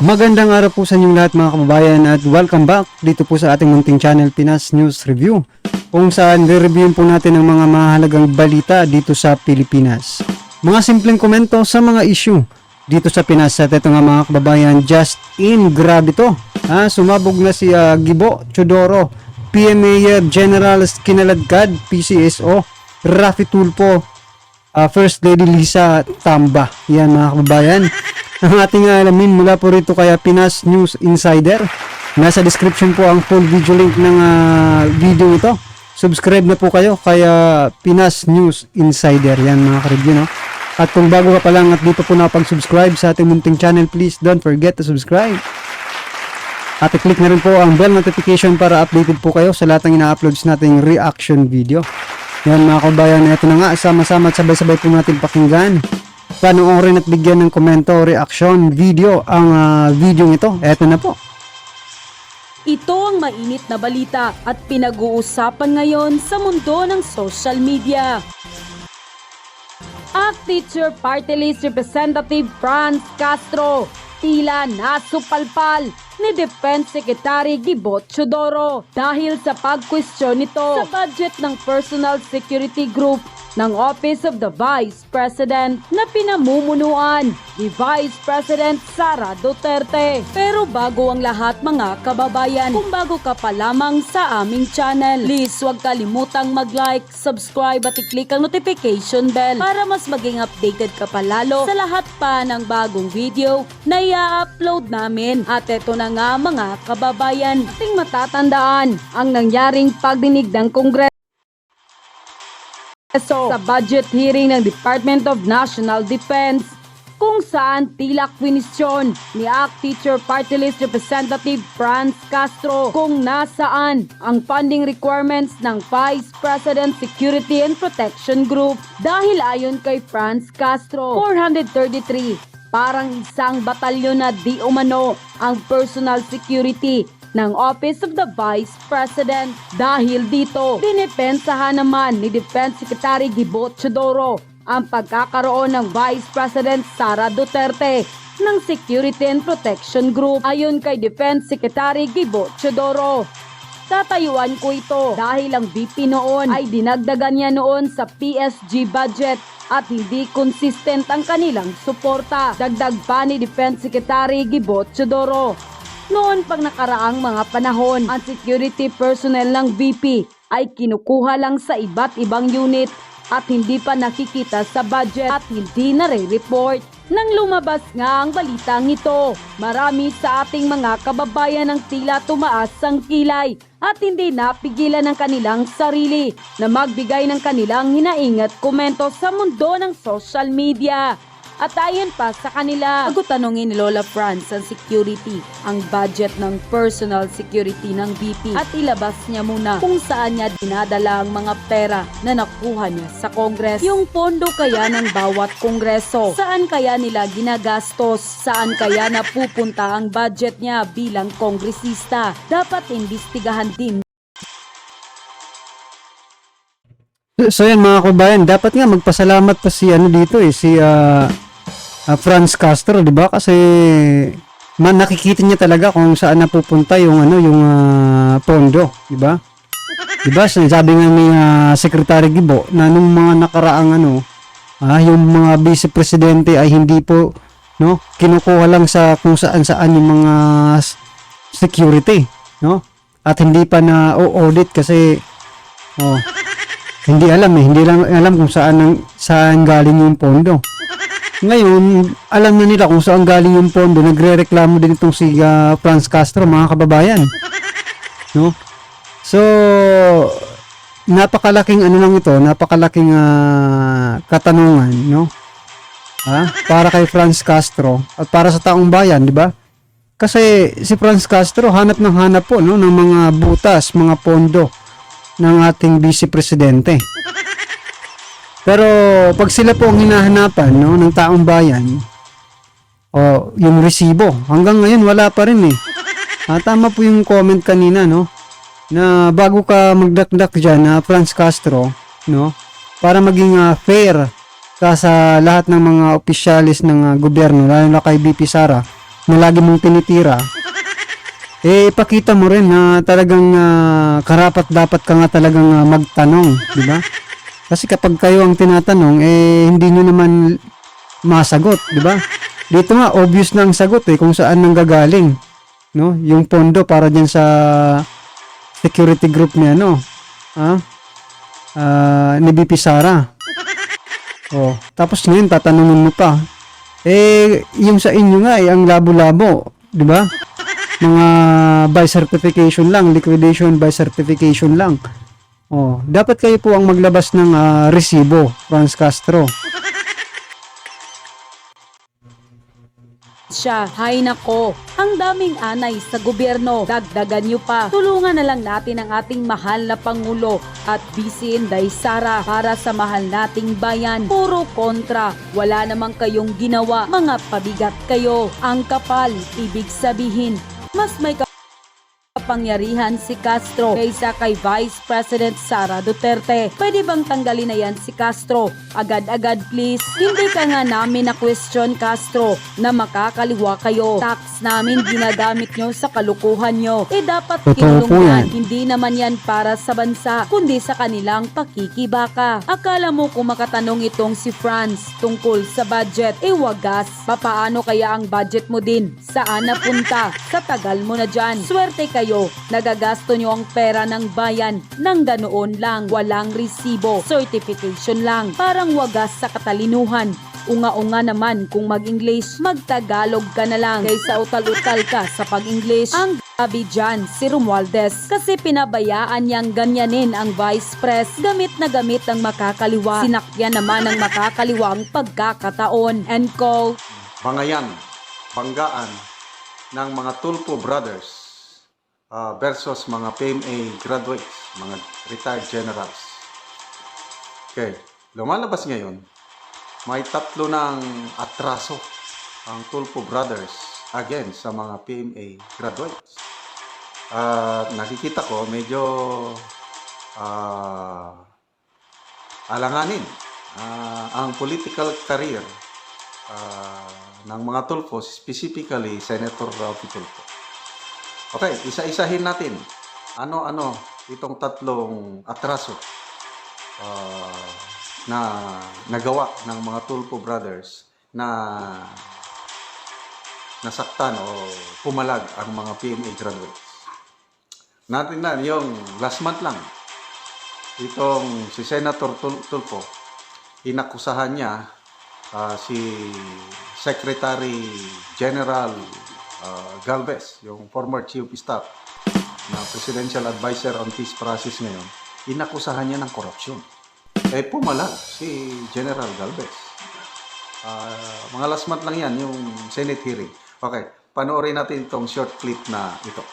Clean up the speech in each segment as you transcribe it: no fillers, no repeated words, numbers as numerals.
Magandang araw po sa inyong lahat mga kababayan at welcome back dito po sa ating munting channel Pinas News Review, kung saan re-reviewin po natin ang mga mahalagang balita dito sa Pilipinas. Mga simpleng komento sa mga issue dito sa Pinas. At ito nga mga kababayan, just in, grabe to. Sumabog na si Gibo Teodoro, PM Mayor General Kinaladkad, PCSO, Raffy Tulfo, First Lady Lisa Tamba. Yan mga kababayan, ang ating alamin mula po rito kaya Pinas News Insider. Nasa description po ang full video link ng video ito. Subscribe na po kayo kaya Pinas News Insider. Yan mga ka-review, no? At kung bago ka pa lang at dito po nakapag-subscribe sa ating munting channel, please don't forget to subscribe. At i-click na rin po ang bell notification para updated po kayo sa lahat ng ina-uploads nating reaction video. Yan mga kabayan, ito na nga, sama-sama at sabay-sabay po natin pakinggan, panoorin at bigyan ng komento, reaction, video ang video ito. Eto na po. Ito ang mainit na balita at pinag-uusapan ngayon sa mundo ng social media. ACT Teacher Party List Representative Franz Castro tila nasupalpal ni Defense Secretary Gibo Teodoro dahil sa pag-question nito sa budget ng Personal Security Group ng Office of the Vice President na pinamumunuan ni Vice President Sara Duterte. Pero bago ang lahat mga kababayan, kung bago ka pa lamang sa aming channel, please huwag kalimutang mag-like, subscribe at i-click ang notification bell para mas maging updated ka pa lalo sa lahat pa ng bagong video na i-upload namin. At eto na nga mga kababayan, ating matatandaan ang nangyaring pagdinig ng Kongreso sa budget hearing ng Department of National Defense, kung saan tila kwinisyon ni ACT Teacher Party List Representative Franz Castro kung nasaan ang funding requirements ng Vice President Security and Protection Group. Dahil ayon kay Franz Castro, 433 parang isang batalyon na di umano ang personal security ng Office of the Vice President. Dahil dito, dinipensahan naman ni Defense Secretary Gibo Teodoro ang pagkakaroon ng Vice President Sara Duterte ng Security and Protection Group. Ayon kay Defense Secretary Gibo Teodoro, tatayuan ko ito dahil ang VP noon ay dinagdagan niya noon sa PSG budget at hindi consistent ang kanilang suporta. Dagdag pa ni Defense Secretary Gibo Teodoro, noon pang nakaraang mga panahon, ang security personnel ng VP ay kinukuha lang sa iba't ibang unit at hindi pa nakikita sa budget at hindi nare-report. Nang lumabas nga ang balitang ito, marami sa ating mga kababayan ang tila tumaas ang kilay at hindi napigilan ng kanilang sarili na magbigay ng kanilang hinaing at komento sa mundo ng social media. At ayon pa sa kanila, bago tanongin ni Lola Franz ang security, ang budget ng personal security ng VP at ilabas niya muna kung saan niya dinadala ang mga pera na nakuha niya sa Kongres. Yung pondo kaya ng bawat Kongreso, saan kaya nila ginagastos, saan kaya napupunta ang budget niya bilang kongresista. Dapat imbestigahan din. So yan mga kababayan, dapat nga magpasalamat pa si dito si Franz Castro, 'di ba? Kasi nakikita niya talaga kung saan napupunta yung yung pondo, 'di ba? 'Di ba? Sabi nga ni Secretary Gibo na nung mga nakaraang yung mga vice presidente ay hindi po kinukuha lang sa kung saan yung mga security, At hindi pa na audit kasi hindi lang alam kung saan galing yung pondo. Ngayon, alam na nila kung saan galing yung pondo. Nagrereklamo din itong si Franz Castro, mga kababayan. So, napakalaking napakalaking katanungan, para kay Franz Castro at para sa taong bayan, di ba? Kasi si Franz Castro hanap ng hanap po ng mga butas, mga pondo ng ating vice presidente. Pero pag sila po ang hinahanapan ng taong bayan, yung resibo, hanggang ngayon wala pa rin eh. Tama po yung comment kanina na bago ka magdakdak dyan Franz Castro, para maging fair ka sa lahat ng mga opisyalis ng gobyerno, lalo na kay BP Sara, na lagi mong tinitira, ipakita mo rin na talagang karapat dapat ka nga talagang magtanong, di ba? Kasi kapag kayo ang tinatanong, hindi nyo naman masagot, di ba? Dito nga, obvious na ang sagot kung saan nanggagaling, no? Yung pondo para dyan sa security group ni ni BP Sara. Oh, tapos ngayon tatanungin mo pa. Yung sa inyo nga ang labo-labo, 'di ba? Mga by certification lang, liquidation by certification lang. Oh, dapat kayo po ang maglabas ng resibo, Franz Castro. Siya, hay nako, ang daming anay sa gobyerno. Dagdagan nyo pa. Tulungan na lang natin ang ating mahal na Pangulo at VP Inday Sara para sa mahal nating bayan. Puro kontra. Wala namang kayong ginawa. Mga pabigat kayo. Ang kapal, ibig sabihin, mas may kapangyarihan si Castro kaysa kay Vice President Sara Duterte. Pwede bang tanggalin na yan si Castro? Agad-agad please. Hindi ka nga namin na question, Castro, na makakaliwa kayo. Tax namin ginagamit nyo sa kalukuhan nyo. Dapat Totoo po kinulong yan. yan. Hindi naman yan para sa bansa, kundi sa kanilang pakikibaka. Akala mo kung makatanong itong si Franz tungkol sa budget, wagas. Papaano kaya ang budget mo din? Saan napunta? Sa tagal mo na dyan. Swerte kayo. Nagagasto nyo ang pera ng bayan ng ganoon lang. Walang resibo. Certification lang. Parang wagas sa katalinuhan. Unga-unga naman kung mag-English, mag-Tagalog ka na lang kaysa utal-utal ka sa pag-English. Ang gabi dyan, si Romualdez, kasi pinabayaan niyang ganyanin ang Vice Pres. Gamit na gamit ang makakaliwa. Sinakyan naman ang makakaliwang pagkakataon. And call. Bangayan, banggaan ng mga Tulfo Brothers versus mga PMA graduates, mga retired generals. Okay, lumalabas ngayon, may tatlo ng atraso ang Tulfo Brothers against sa mga PMA graduates. Nakikita ko medyo alanganin ang political career ng mga Tulfo, specifically Senator Rafi Tulfo. Okay, isa-isahin natin. Ano-ano itong tatlong atraso na nagawa ng mga Tulfo Brothers na nasaktan o pumalag ang mga PMA graduates. Natin na yung last month lang. Itong si Senator Tulfo, inakusahan niya si Secretary General Galvez, yung former Chief of Staff na Presidential Advisor on Peace Process ngayon, inakusahan niya ng korupsyon. Pumalag si General Galvez. Mga last month lang yan, yung Senate hearing. Okay, panoorin natin itong short clip na ito.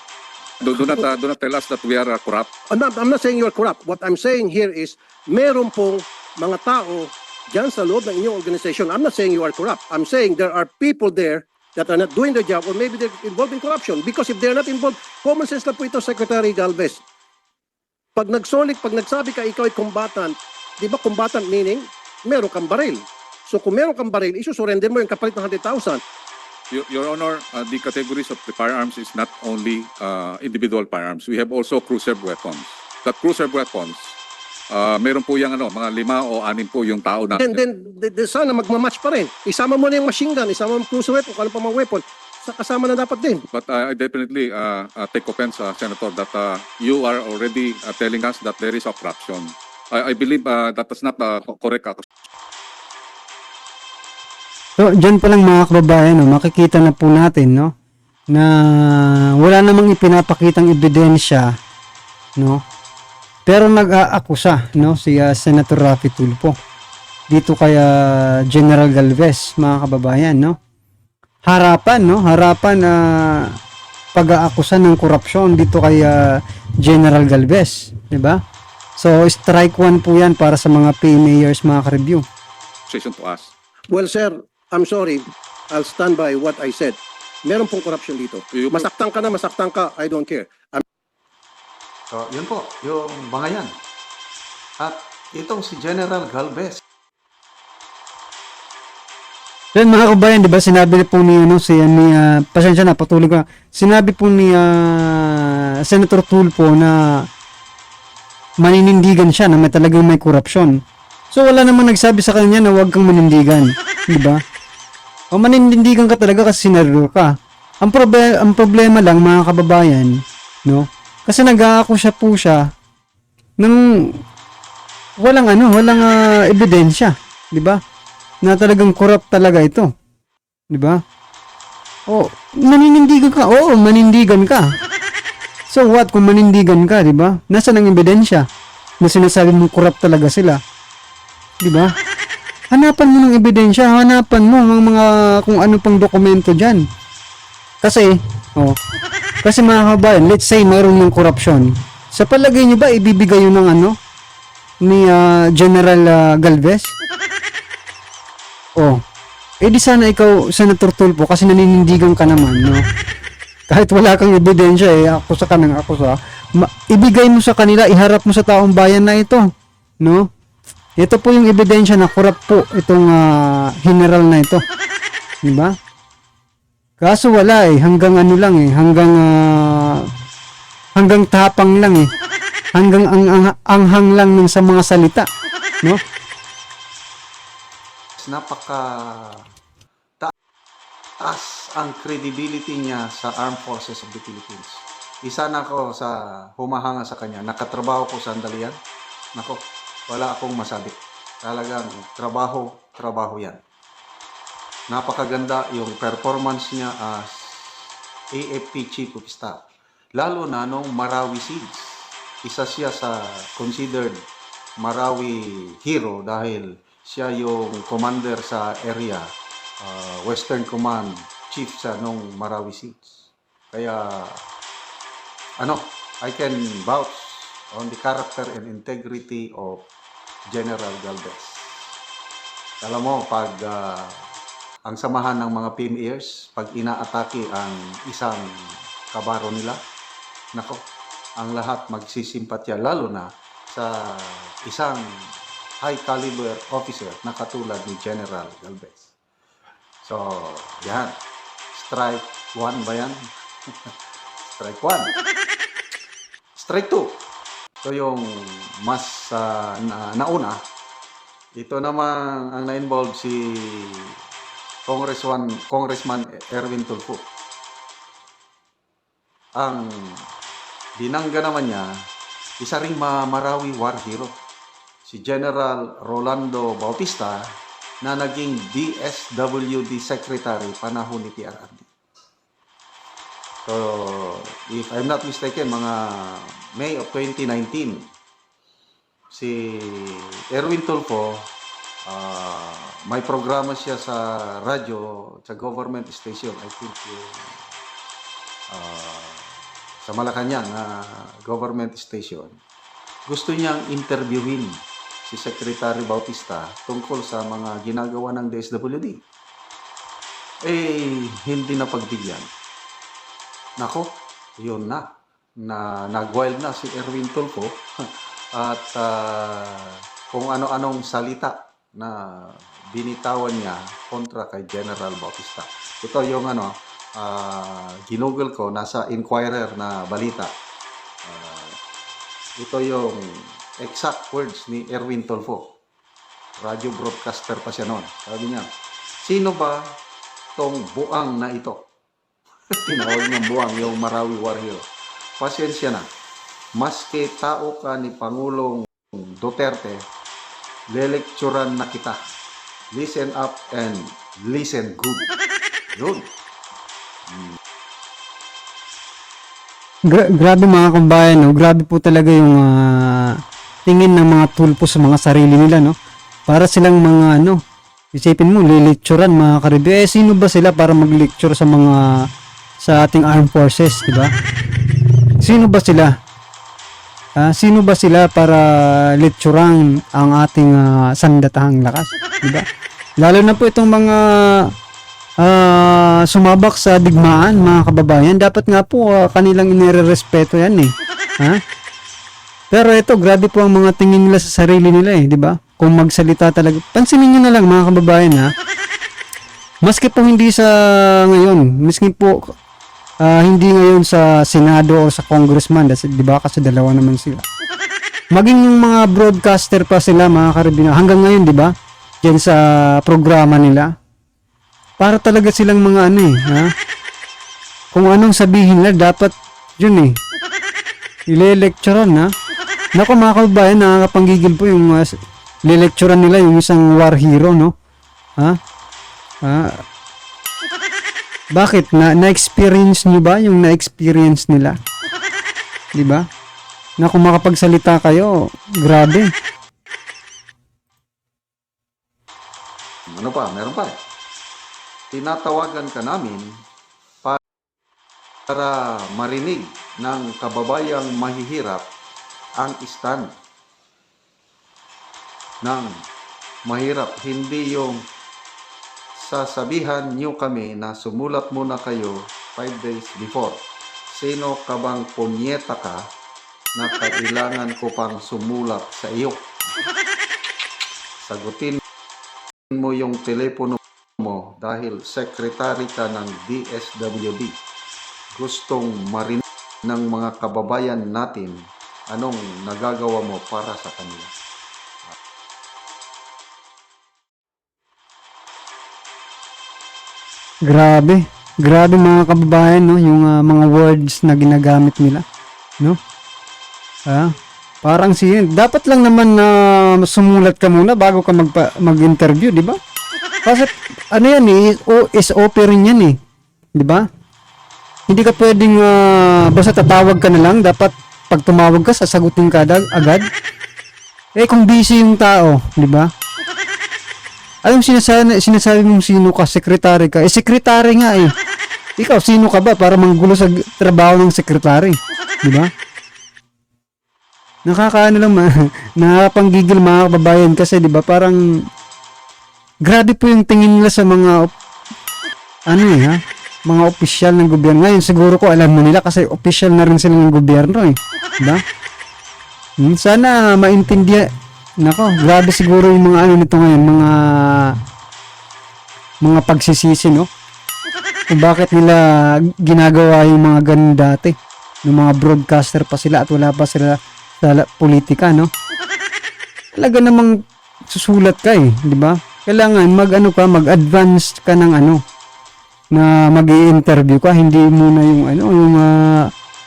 Do not tell us that we are corrupt. I'm not saying you're corrupt. What I'm saying here is, meron pong mga tao dyan sa loob ng inyong organization. I'm not saying you are corrupt. I'm saying there are people there that are not doing their job, or maybe they're involved in corruption. Because if they're not involved, common sense lang po ito, Secretary Galvez. Pag nagsabi ka ikaw ay combatant, di ba combatant meaning, meron kang baril. So kung meron kang baril, isusurrender mo yung kapalit ng 100,000. Your Honor, the categories of the firearms is not only individual firearms. We have also cruiser weapons. That cruiser weapons, meron po yung mga 5 o 6 po yung tao na... Then sana magmamatch pa rin. Isama mo na yung machine gun, isama mo yung cruiser weapon, kung ano pa mga weapon, kasama na dapat din. But I definitely take offense, Senator, that you are already telling us that there is a corruption. I believe that is not correct. So, dyan pa lang mga kababayan, makikita na po natin, no, na wala namang ipinapakitang ebidensya, no, pero nag-aakusa, no, si Senator Rafi Tulfo dito kay General Galvez, mga kababayan, no. Harapan pag-aakusa ng korupsyon dito kay General Galvez, di ba? So, strike 1 po yan para sa mga PMAers, mga ka-review. Session to us. Well, sir, I'm sorry. I'll stand by what I said. Meron pong corruption dito. Masaktan ka, I don't care. So, yun po, yung bangayan. At itong si General Galvez, Yan mga kabayan, 'di ba? Sinabi po ni pasensya na, patuloy ko. Sinabi po ni Senator Tulfo na maninindigan siya na talagang may korupsyon. So wala namang nagsabi sa kanya na huwag kang manindigan, 'di ba? O maninindigan ka talaga kasi senador ka. Ang problema lang mga kababayan, no? Kasi nag-aakusa po siya ng walang ebidensya, 'di ba? Na talagang corrupt talaga ito. 'Di ba? Oh, maninindigan ka. Oo, manindigan ka. So what kung manindigan ka, 'di ba? Nasaan ang ebidensya na sinasabi mong corrupt talaga sila? 'Di ba? Hanapan mo ng ebidensya, hanapan mo ng mga kung ano pang dokumento diyan. Kasi mga kabayan, let's say mayroon ng corruption. Sa palagay niyo ba ibibigay yun ng ni General Galvez? Di sana ikaw, Senator Tulfo, kasi naninindigan ka naman, no? Kahit wala kang ebidensya, akusa ka ng akusa, ibigay mo sa kanila, iharap mo sa taong bayan na ito, no? Ito po yung ebidensya na corrupt po itong general na ito. Di ba? Kaso wala hanggang hanggang tapang lang hanggang anghang lang ng sa mga salita, no? Napaka taas ang credibility niya sa Armed Forces of the Philippines. Isa na ako sa humahanga sa kanya. Nakatrabaho ko sa Andalian. Nako, wala akong masabi. Talagang trabaho yan. Napakaganda yung performance niya as AFP Chief of Staff. Lalo na nung Marawi Siege. Isa siya sa considered Marawi hero dahil siya yung commander sa area, Western Command Chief sa nung Marawi Siege. Kaya, I can vouch on the character and integrity of General Galvez. Alam mo, pag ang samahan ng mga PMEers, pag inaatake ang isang kabaro nila, nako, ang lahat magsisimpatya, lalo na sa isang high caliber officer na katulad ni General Galvez. So, yan. Strike 1 ba yan? Strike 1. Strike 2. Ito yung mas nauna. Ito naman ang na-involve si Congressman Erwin Tulfo. Ang binangga naman niya, isa ring Marawi war hero, si General Rolando Bautista na naging DSWD Secretary panahon ni PRRD. So, if I'm not mistaken, mga May of 2019, si Erwin Tulfo, may programa siya sa radyo, sa government station, I think sa Malacanang government station. Gusto niyang interviewin si Secretary Bautista tungkol sa mga ginagawa ng DSWD. Hindi na pagbigyan. Nako, yun na nag-wild na si Erwin Tulfo at kung ano-anong salita na binitawan niya kontra kay General Bautista. Ito yung ginugol ko, nasa Inquirer na balita. Ito yung exact words ni Erwin Tulfo. Radio broadcaster pa siya noon. Sabi niya, sino ba tong buang na ito? Tinawag ng buang yung Marawi warrior. Pasensya na. Maski tao ka ni Pangulong Duterte, lelekturan na kita. Listen up and listen good. Yun. Grabe mga kambayan, no? Grabe po talaga yung tingin ng mga Tulfo sa mga sarili nila, no? Para silang mga isipin mo, lilecturean mga karibyo. Sino ba sila para mag-lecture sa ating armed forces, di ba? Sino ba sila? Sino ba sila para lecturean ang ating sandatahang lakas, di ba? Lalo na po itong mga sumabak sa digmaan, mga kababayan, dapat nga po kanilang inirerespeto yan Pero ito, grabe po ang mga tingin nila sa sarili nila di ba? Kung magsalita talaga, pansinin nyo na lang mga kababayan Maski po hindi sa ngayon, maski po hindi ngayon sa Senado o sa Congressman, di ba? Kasi dalawa naman sila. Maging yung mga broadcaster pa sila, mga karabina, hanggang ngayon, di ba? Diyan sa programa nila. Para talaga silang mga ano eh, ha? Kung anong sabihin nila, dapat yun eh. Ile-lecturean, ha? Naku mga kababayan, nakakapanggigil po yung le-lecturean nila yung isang war hero, no? Ha? Bakit? Na-experience nyo ba yung na-experience nila? Di ba? Na kung makapagsalita kayo, grabe. Ano pa? Meron pa. Tinatawagan ka namin para marinig ng kababayang mahihirap ang stand ng mahirap. Hindi yung sasabihan nyo kami na sumulat muna kayo 5 days before. Sino ka bang punyeta ka na kailangan ko pang sumulat sa iyo? Sagutin mo yung telepono mo dahil secretary ka ng DSWD. Gustong marinig ng mga kababayan natin anong nagagawa mo para sa kanila. Grabe. Grabe mga kababayan, no? Yung mga words na ginagamit nila. No? Parang dapat lang naman na sumulat ka muna bago ka mag-interview, di ba? Kasi ano yan eh, SOP rin yan eh. Di ba? Hindi ka pwedeng basta tatawag ka na lang, dapat pag tumawag ka, sasagutin ka agad. Eh kung busy yung tao, di ba? Anong sinasabi mong sino ka, sekretary ka? Eh sekretary nga eh. Ikaw, sino ka ba para manggulo sa trabaho ng sekretary? Di ba? Nakakaano lang nakapanggigil mga kababayan kasi 'di ba parang grabe po yung tingin nila sa mga mga opisyal ng gobyerno. Ngayon siguro ko alam na nila kasi opisyal na rin sila ng gobyerno eh. 'Di ba? Sana maintindihan. Nako, grabe siguro yung mga nito ngayon, mga pagsisisi, no? Kung bakit nila ginagawa yung mga ganun dati. Yung mga broadcaster pa sila at wala pa sila sa politika, no? Talaga namang susulat ka eh, di ba? Kailangan mag-advance ka ng na mag-i-interview ka, hindi muna yung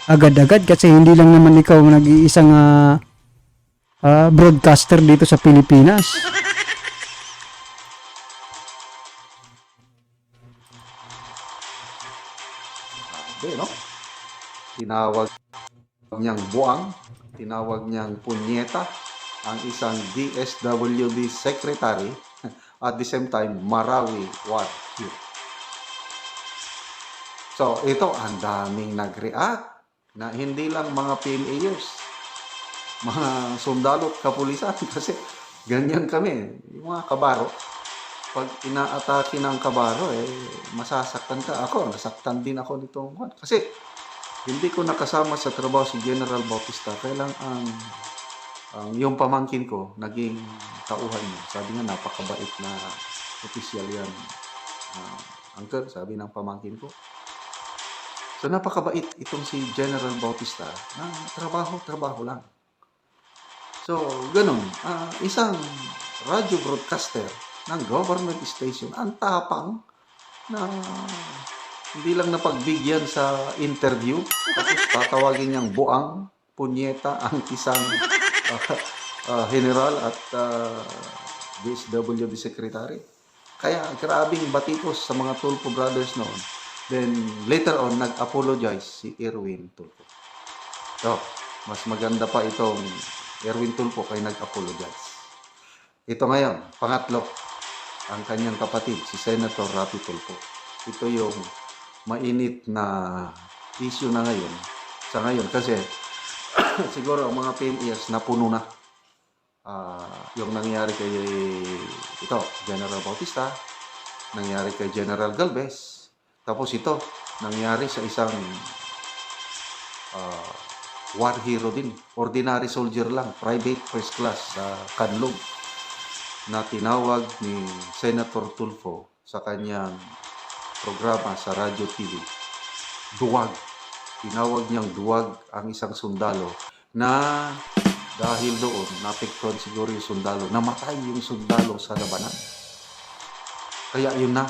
agad-agad kasi hindi lang naman ikaw nag-iisang broadcaster dito sa Pilipinas. No? Tinawag niyang buang, tinawag niyang punyeta ang isang DSWD secretary at the same time Marawi War Hero. So ito ang daming nag-react na hindi lang mga PMAers, mga sundalo at kapulisan kasi ganyan kami, yung mga kabaro. Pag inaatake ng kabaro, masasaktan ka. Ako, nasaktan din ako nitong kasi hindi ko nakasama sa trabaho si General Bautista. Kailang yung pamangkin ko, naging tauhan niya. Sabi nga, napakabait na opisyal yan. Uncle, sabi ng pamangkin ko. So, napakabait itong si General Bautista na trabaho lang. So, ganun. Isang radio broadcaster ng government station, ang tapang na hindi lang napagbigyan sa interview, tapos tatawagin niyang buang, punyeta ang isang general at DSWD secretary. Kaya grabing batikos sa mga Tulfo brothers noon. Then later on, nag-apologize si Erwin Tulfo. So, mas maganda pa itong Erwin Tulfo kay nag-apologize. Ito ngayon, pangatlo, ang kanyang kapatid, si Senator Rapi Tulfo. Ito yung mainit na issue na ngayon, sa ngayon, kasi siguro ang mga PMEs napuno na yung nangyari kay General Bautista, nangyari kay General Galvez, tapos ito, nangyari sa isang war hero din, ordinary soldier lang, private first class sa Kanlog, na tinawag ni Senator Tulfo sa kanyang programa sa Radyo TV. Duwag. Tinawag niyang duwag ang isang sundalo na dahil doon, napektuhan siguro yung sundalo, namatay yung sundalo sa labanan. Kaya yun na,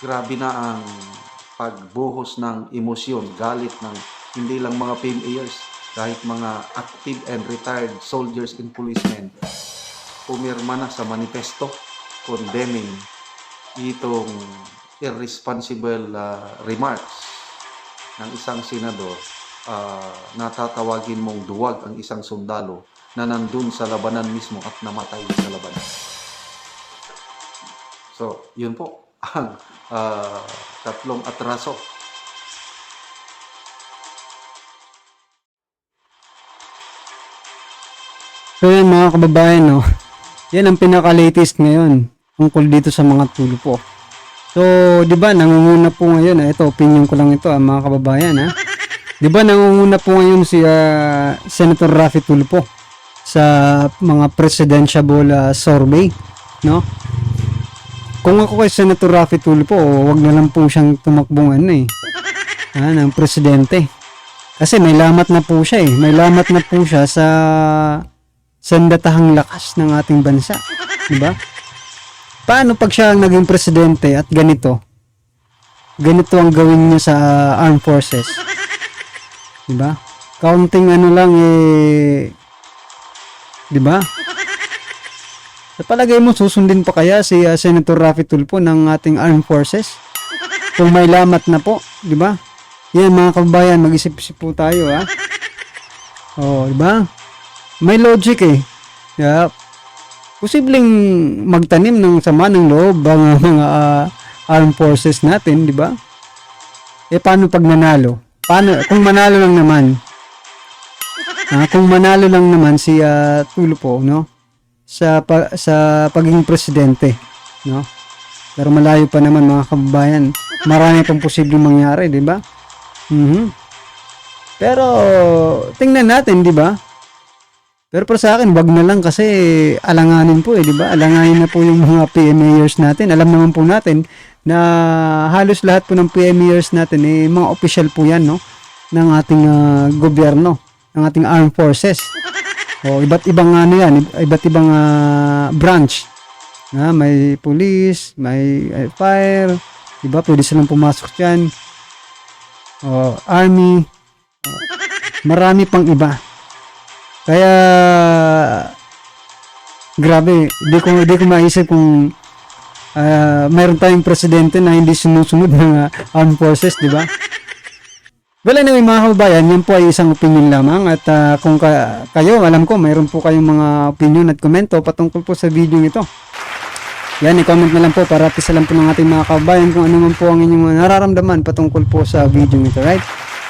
grabe na ang pagbuhos ng emosyon, galit ng hindi lang mga PMAers, kahit mga active and retired soldiers and policemen, pumirma na sa manifesto condemning itong irresponsible remarks ng isang senador na tatawagin mong duwag ang isang sundalo na nandun sa labanan mismo at namatay sa labanan. So, yun po ang tatlong atraso. So yan mga kababayan, no? Yan ang pinaka-latest ngayon tungkol dito sa mga tulpo. So, di ba, nangunguna po ngayon, ito, opinion ko lang ito, mga kababayan, ha? Di ba, nangunguna po ngayon si Senator Raffy Tulfo sa mga presidential survey, no? Kung ako kay Senator Raffy Tulfo, wag na lang po siyang tumakbong ng presidente. Kasi may lamat na po siya May lamat na po siya sa sandatahang lakas ng ating bansa. Diba? Paano pag siya ang naging presidente at ganito? Ganito ang gawin niya sa armed forces. Diba? Counting lang diba? Sa palagay mo, susundin pa kaya si Senator Raffy Tulfo ng ating armed forces? Kung may lamat na po, di ba? Yan mga kababayan, mag-isip-isip po tayo, ha? Oh, di ba? May logic Yeah. Posibleng magtanim ng sama ng loob ang mga armed forces natin, di ba? Paano pag nanalo? Paano kung manalo lang naman? Kung manalo lang naman si Tulfo, no? Sa pagiging presidente, no? Pero malayo pa naman mga kababayan. Marami pang posibleng mangyari, di ba? Pero tingnan natin, di ba? Pero para sa akin, wag na lang kasi alanganin po di ba? Alanganin na po yung mga PMAers natin. Alam naman po natin na halos lahat po ng PMAers natin mga official po yan, no? Ng ating gobyerno, ng ating armed forces. Iba't ibang iba't ibang branch. May police, may fire, diba? Pwede silang pumasok diyan. Army. Marami pang iba. Kaya grabe, di ko maisip kung mayroon tayong presidente na hindi sinusunod ng armed forces, diba? Well, anyway mga kababayan, yan po ay isang opinion lamang at kung kayo, alam ko, mayroon po kayong mga opinion at komento patungkol po sa video ito. Yan, i-comment na lang po para at alam po ng ating mga kababayan kung ano man po ang inyong nararamdaman patungkol po sa video ito, right?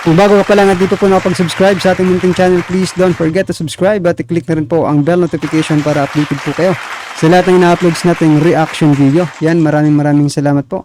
Kung bago ka pa lang at dito po nakapag-subscribe sa ating munting channel, please don't forget to subscribe at i-click na rin po ang bell notification para updated po kayo sa lahat ng ina-uploads nating reaction video. Yan, maraming salamat po.